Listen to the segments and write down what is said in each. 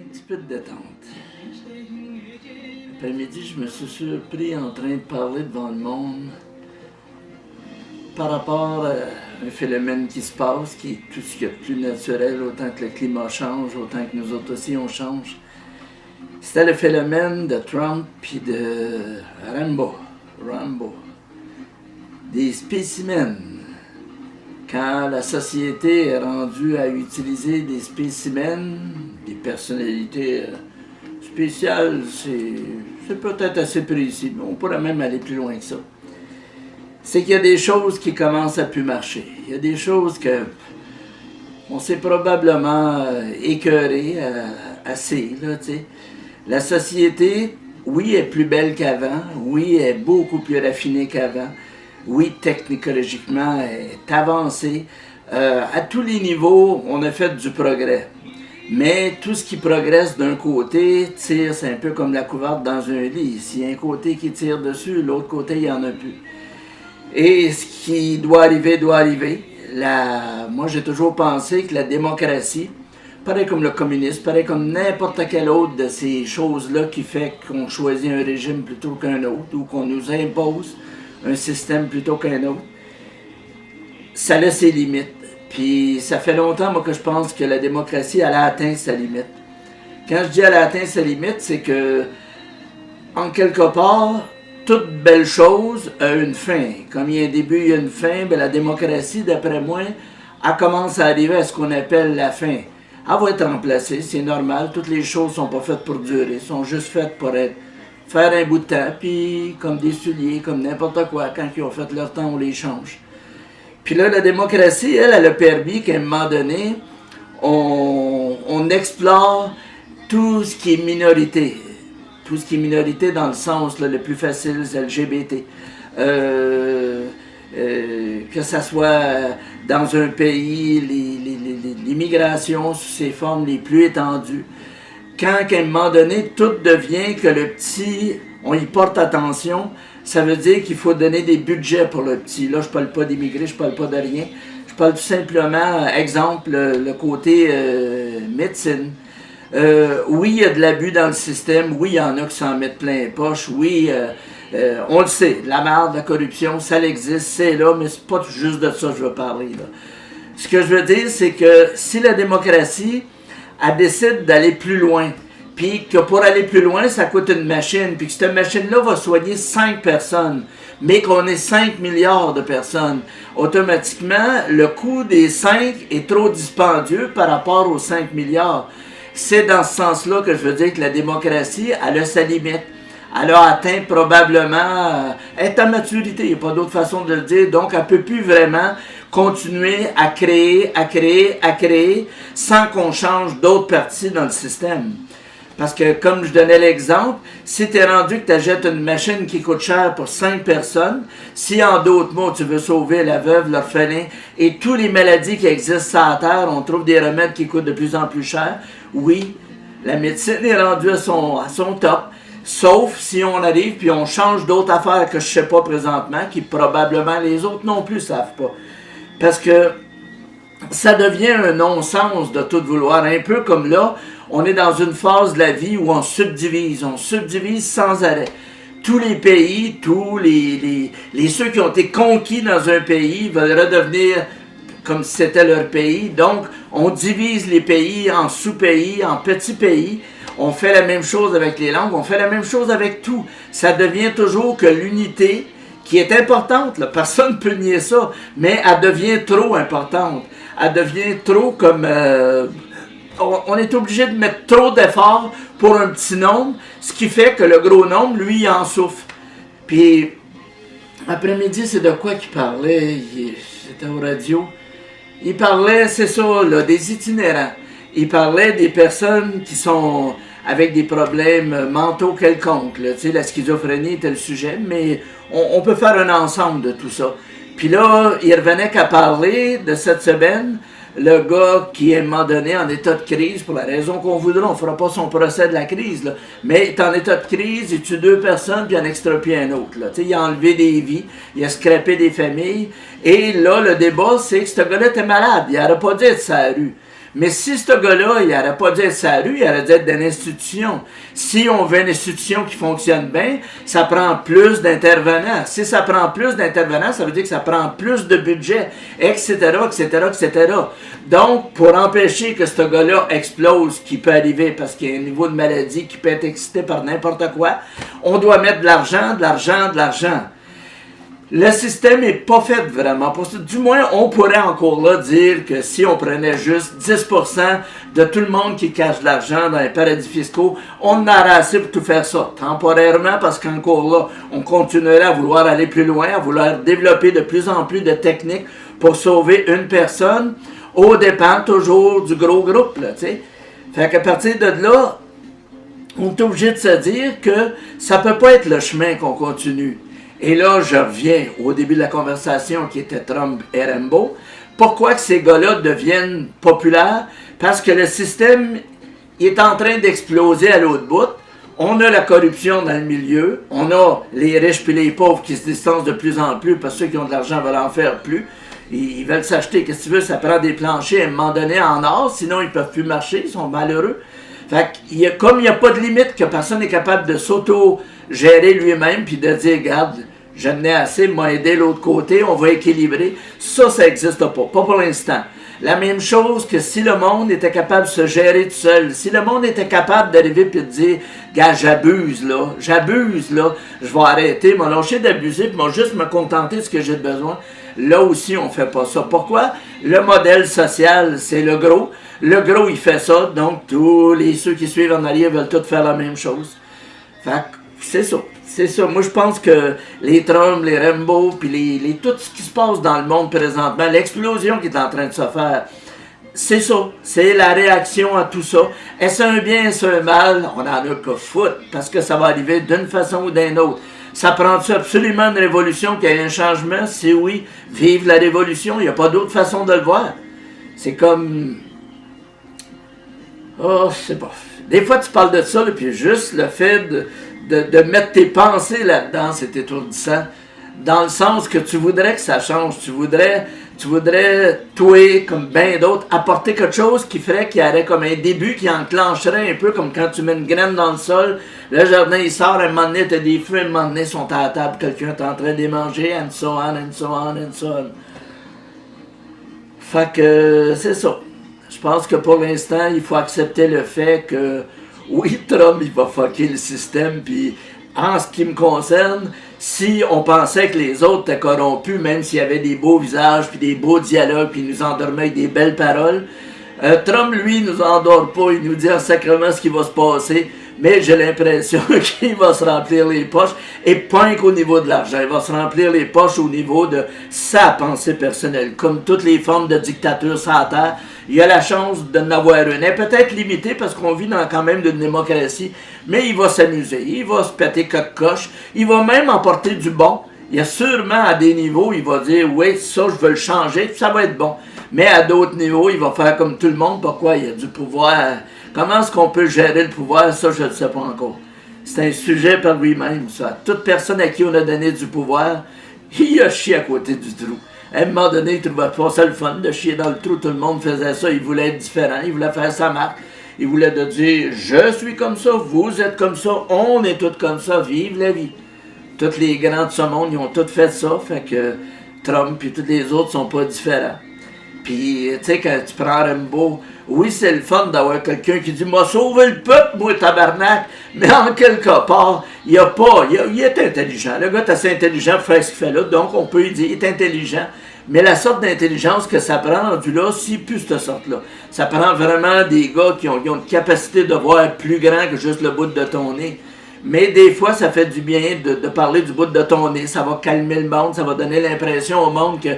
petit peu de détente. Après-midi, je me suis surpris en train de parler devant le monde par rapport à un phénomène qui se passe, qui est tout ce qu'il y a de plus naturel, autant que le climat change, autant que nous autres aussi on change. C'était le phénomène de Trump puis de Rambo. Des spécimens. Quand la société est rendue à utiliser des spécimens, des personnalités spéciales, c'est peut-être assez précis, mais on pourrait même aller plus loin que ça. C'est qu'il y a des choses qui commencent à plus marcher. Il y a des choses que on s'est probablement écœuré assez, là, tu sais. La société, oui, est plus belle qu'avant, oui, est beaucoup plus raffinée qu'avant, oui, technologiquement, est avancée. À tous les niveaux, on a fait du progrès. Mais tout ce qui progresse d'un côté tire, c'est un peu comme la couverte dans un lit. S'il y a un côté qui tire dessus, l'autre côté, il n'y en a plus. Et ce qui doit arriver, doit arriver. Moi, j'ai toujours pensé que la démocratie, pareil comme le communisme, pareil comme n'importe quelle autre de ces choses-là qui fait qu'on choisit un régime plutôt qu'un autre, ou qu'on nous impose un système plutôt qu'un autre, ça a ses limites. Puis ça fait longtemps, moi, que je pense que la démocratie, elle a atteint sa limite. Quand je dis elle a atteint sa limite, c'est que, en quelque part, toute belle chose a une fin. Comme il y a un début, il y a une fin, bien, la démocratie, d'après moi, elle commence à arriver à ce qu'on appelle la fin. Elle va être remplacée, c'est normal. Toutes les choses ne sont pas faites pour durer, elles sont juste faites pour faire un bout de temps, puis comme des souliers, comme n'importe quoi, quand ils ont fait leur temps, on les change. Puis là, la démocratie, elle a permis qu'à un moment donné, on explore tout ce qui est minorité. Tout ce qui est minorité dans le sens là, le plus facile, c'est LGBT. Que ça soit dans un pays, l'immigration sous ses formes les plus étendues. Quand, à un moment donné, tout devient que le petit, on y porte attention, ça veut dire qu'il faut donner des budgets pour le petit. Là, je ne parle pas d'immigrés, je ne parle pas de rien. Je parle tout simplement, exemple, le côté médecine. Oui, il y a de l'abus dans le système. Oui, il y en a qui s'en mettent plein les poches. Oui, on le sait. La merde, la corruption, ça existe, c'est là, mais c'est pas juste de ça que je veux parler, là. Ce que je veux dire, c'est que si la démocratie, elle décide d'aller plus loin, puis que pour aller plus loin, ça coûte une machine, puis que cette machine-là va soigner 5 personnes, mais qu'on ait 5 milliards de personnes, automatiquement, le coût des 5 est trop dispendieux par rapport aux 5 milliards. C'est dans ce sens-là que je veux dire que la démocratie, elle a sa limite. Elle a atteint probablement, elle est à maturité, il n'y a pas d'autre façon de le dire, donc elle ne peut plus vraiment continuer à créer, sans qu'on change d'autres parties dans le système. Parce que, comme je donnais l'exemple, si tu es rendu que tu achètes une machine qui coûte cher pour 5 personnes, si en d'autres mots, tu veux sauver la veuve, l'orphelin et toutes les maladies qui existent sur la Terre, on trouve des remèdes qui coûtent de plus en plus cher, oui, la médecine est rendue à son top. Sauf si on arrive puis on change d'autres affaires que je ne sais pas présentement, qui probablement les autres non plus ne savent pas. Parce que ça devient un non-sens de tout vouloir. Un peu comme là, on est dans une phase de la vie où on subdivise sans arrêt. Tous les pays, ceux qui ont été conquis dans un pays veulent redevenir comme si c'était leur pays. Donc, on divise les pays en sous-pays, en petits pays. On fait la même chose avec les langues, on fait la même chose avec tout. Ça devient toujours que l'unité, qui est importante, là, personne ne peut nier ça, mais elle devient trop importante. Elle devient trop comme... on est obligé de mettre trop d'efforts pour un petit nombre, ce qui fait que le gros nombre, lui, il en souffre. Puis, après-midi, c'est de quoi qu'il parlait? C'était au radio. Il parlait, c'est ça, là, des itinérants. Il parlait des personnes qui sont avec des problèmes mentaux quelconques. Là. Tu sais, la schizophrénie était le sujet, mais on peut faire un ensemble de tout ça. Puis là, il revenait qu'à parler de cette semaine, le gars qui est à un moment donné en état de crise, pour la raison qu'on voudra, on ne fera pas son procès de la crise, là, mais il est en état de crise, il tue 2 personnes, puis il en extropie un autre. Là. Tu sais, il a enlevé des vies, il a scrappé des familles, et là, le débat, c'est que ce gars-là était malade, il n'aurait pas dû être sur la rue. Mais si ce gars-là, il n'aurait pas dû être sa rue, il aurait dû être dans l'institution. Si on veut une institution qui fonctionne bien, ça prend plus d'intervenants. Si ça prend plus d'intervenants, ça veut dire que ça prend plus de budget, etc., etc., etc. Donc, pour empêcher que ce gars-là explose, qui peut arriver parce qu'il y a un niveau de maladie qui peut être excité par n'importe quoi, on doit mettre de l'argent, de l'argent, de l'argent. Le système n'est pas fait vraiment pour ça. Du moins, on pourrait encore là dire que si on prenait juste 10% de tout le monde qui cache de l'argent dans les paradis fiscaux, on en aurait assez pour tout faire ça. Temporairement, parce qu'encore là, on continuerait à vouloir aller plus loin, à vouloir développer de plus en plus de techniques pour sauver une personne, au dépens toujours du gros groupe, là, tu sais. Fait qu'à partir de là, on est obligé de se dire que ça peut pas être le chemin qu'on continue. Et là, je reviens au début de la conversation qui était Trump et Rambo. Pourquoi que ces gars-là deviennent populaires? Parce que le système est en train d'exploser à l'autre bout. On a la corruption dans le milieu. On a les riches puis les pauvres qui se distancent de plus en plus parce que ceux qui ont de l'argent veulent en faire plus. Ils veulent s'acheter, qu'est-ce que tu veux, ça prend des planchers à un moment donné en or, sinon ils ne peuvent plus marcher, ils sont malheureux. Fait que, comme il n'y a pas de limite, que personne n'est capable de s'auto-gérer lui-même, puis de dire, regarde, j'en ai assez, m'a aidé l'autre côté, on va équilibrer. Ça n'existe pas pour l'instant. La même chose que si le monde était capable de se gérer tout seul, si le monde était capable d'arriver et de dire, gars, j'abuse là, je vais arrêter, m'a lâché d'abuser, puis m'a juste me contenter de ce que j'ai besoin. Là aussi, on ne fait pas ça. Pourquoi? Le modèle social, c'est le gros. Le gros, il fait ça, donc ceux qui suivent en arrière veulent tous faire la même chose. Fait que c'est ça. C'est ça. Moi, je pense que les Trump, les Rambo, puis tout ce qui se passe dans le monde présentement, l'explosion qui est en train de se faire, c'est ça. C'est la réaction à tout ça. Est-ce un bien, est-ce un mal? On en a que foutre, parce que ça va arriver d'une façon ou d'une autre. Ça prend-tu absolument une révolution, qu'il y ait un changement? Si oui, vive la révolution. Il n'y a pas d'autre façon de le voir. C'est comme... Oh, je sais pas. Des fois, tu parles de ça, là, puis juste le fait de mettre tes pensées là-dedans, c'est étourdissant. Dans le sens que tu voudrais que ça change. Tu voudrais, toi, comme bien d'autres, apporter quelque chose qui ferait qu'il y aurait comme un début qui enclencherait un peu comme quand tu mets une graine dans le sol. Le jardin, il sort, un moment donné, t'as des fruits, un moment donné, ils sont à la table, quelqu'un est en train de les manger, and so on, and so on, and so on. Fait que c'est ça. Je pense que pour l'instant, il faut accepter le fait que, oui, Trump, il va fucker le système, puis en ce qui me concerne, si on pensait que les autres étaient corrompus, même s'il y avait des beaux visages, puis des beaux dialogues, puis il nous endormait avec des belles paroles, Trump, lui, nous endort pas, il nous dit en sacrement ce qui va se passer, mais j'ai l'impression qu'il va se remplir les poches, et pas qu'au niveau de l'argent, il va se remplir les poches au niveau de sa pensée personnelle. Comme toutes les formes de dictature sur la terre, il y a la chance d'en avoir une. Elle est peut-être limitée parce qu'on vit dans quand même une démocratie, mais il va s'amuser, il va se péter coche, il va même emporter du bon. Il y a sûrement à des niveaux, il va dire, oui, ça, je veux le changer, ça va être bon. Mais à d'autres niveaux, il va faire comme tout le monde. Pourquoi? Il y a du pouvoir. Comment est-ce qu'on peut gérer le pouvoir? Ça, je ne sais pas encore. C'est un sujet par lui-même, ça. Toute personne à qui on a donné du pouvoir, il a chié à côté du trou. À un moment donné, il trouvait pas ça le fun de chier dans le trou. Tout le monde faisait ça. Il voulait être différent. Il voulait faire sa marque. Il voulait de dire, je suis comme ça, vous êtes comme ça, on est tous comme ça, vive la vie. Tous les grands de ce monde, ils ont tous fait ça. Fait que Trump et tous les autres sont pas différents. Puis, tu sais, quand tu prends Rambo, oui, c'est le fun d'avoir quelqu'un qui dit « M'a sauvé le peuple, moi, tabarnak! » Mais en quelque part, il est intelligent. Le gars est assez intelligent pour faire ce qu'il fait là, donc on peut lui dire « Il est intelligent. » Mais la sorte d'intelligence que ça prend, rendu là, c'est plus cette sorte-là. Ça prend vraiment des gars qui ont une capacité de voir plus grand que juste le bout de ton nez. Mais des fois, ça fait du bien de parler du bout de ton nez. Ça va calmer le monde, ça va donner l'impression au monde que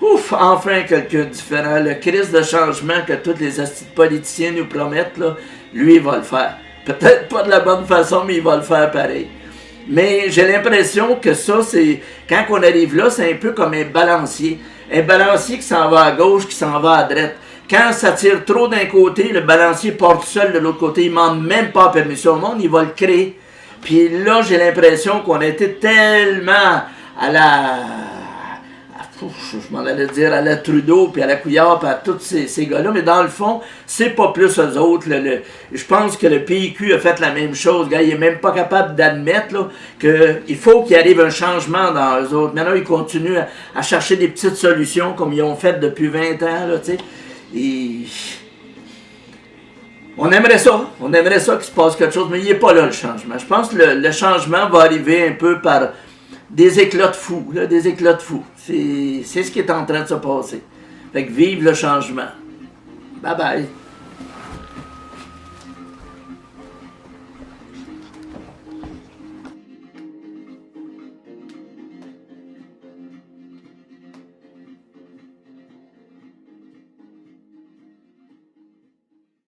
ouf, enfin quelqu'un de différent. Le crise de changement que tous les politiciens nous promettent, là, lui, il va le faire. Peut-être pas de la bonne façon, mais il va le faire pareil. Mais j'ai l'impression que ça, c'est quand on arrive là, c'est un peu comme un balancier. Un balancier qui s'en va à gauche, qui s'en va à droite. Quand ça tire trop d'un côté, le balancier part tout seul de l'autre côté. Il ne demande même pas permission au monde, il va le créer. Puis là, j'ai l'impression qu'on a été tellement à la... je m'en allais dire à la Trudeau, puis à la Couillard, puis à tous ces gars-là, mais dans le fond, c'est pas plus eux autres. Je pense que le PQ a fait la même chose. Le gars, il est même pas capable d'admettre qu'il faut qu'il arrive un changement dans eux autres. Maintenant, ils continuent à chercher des petites solutions comme ils ont fait depuis 20 ans, là, tu sais. Et... On aimerait ça qu'il se passe quelque chose, mais il n'est pas là le changement. Je pense que le changement va arriver un peu par des éclats de fous, là, des éclats de fous. C'est ce qui est en train de se passer. Fait que vive le changement. Bye bye.